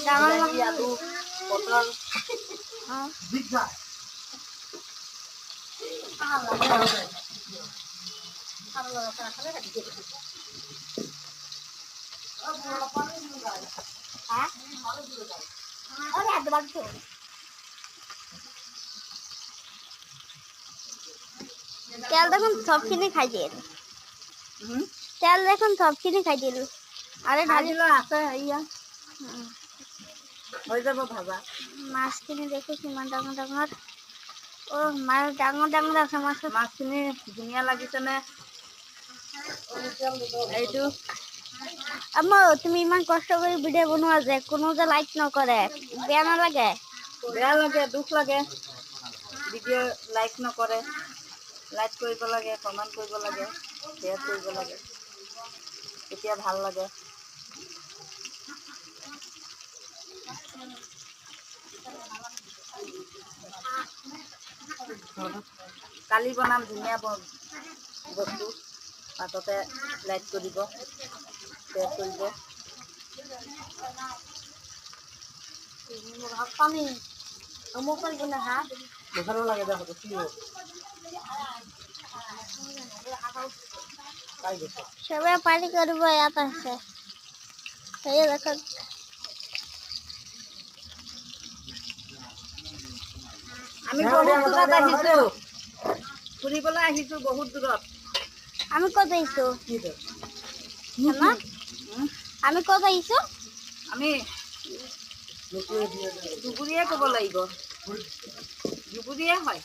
বিলাহী আলু পটল তেল দেখুন সবখিনি খাই দিয়ে তেল দেখুন সবখিনি খাই দিল আরে ঢালিল আছে ইয়া হৈ যাব ভাজা মাছখিনি দেখো কিমান ডাঙৰ ডাঙৰ ও মাছ ডাঙৰ ডাঙৰ আছে মাছখিনি ধুনীয়া লাগিছেনে এইটো তুমি ইমান কষ্ট কৰি ভিডিঅ' বনোৱা যে কোনো যে লাইক নকৰে বেয়া নালাগে বেয়া লাগে দুখ লাগে ভিডিঅ' লাইক নকৰে লাইক কৰিব লাগে কমেণ্ট কৰিব লাগে শ্বেয়াৰ কৰিব লাগে তেতিয়া ভাল লাগে কালি বনাম ধুনীয়া বস্তু পাছতে লাইক কৰিব শ্বেয়াৰ কৰিব ভাত পানী মোক বনাই হা ভালো লাগে দেখো কি সবাই পানি করব ইয়াত আছে এই দেখো আমি বহুত দূৰত আহিছো ফুৰিবলৈ আহিছো বহুত দূৰত আমি কত আইছো আমি কত আইছো আমি দুগুৰিয়ে ক'ব লাগিব দুগুৰিয়ে হয়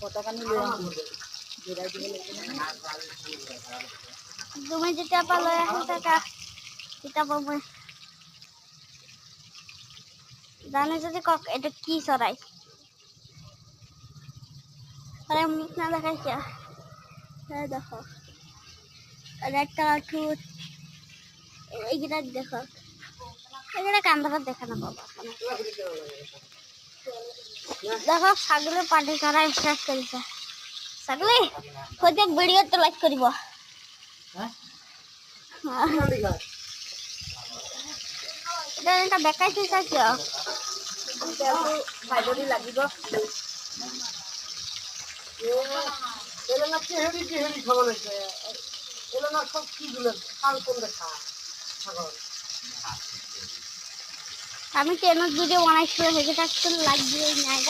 পতাকানি লৈ আহোঁ জোৰাই দিব লাগিব তুমি যেতিয়া পৰা লৈ আহি থাকা তেতিয়া মই জানে যদি কক এটা কি চৰাই আরে মুখ না দেখাই কিয়া দেখো রেড কালার ঠোঁট এইটা দেখো এগুলা কান্দাটা দেখা না বাবা দেখো ছাগলের পাটি করা স্টার্ট করেছে ছাগলে প্রত্যেক ভিডিও তো লাইক করিব এটা বেকাই থৈছা কিয় ভাজনি লাগিব আমি ট্রেনের ভিডিও বানাইছি সেটা লাইক দিয়ে নাই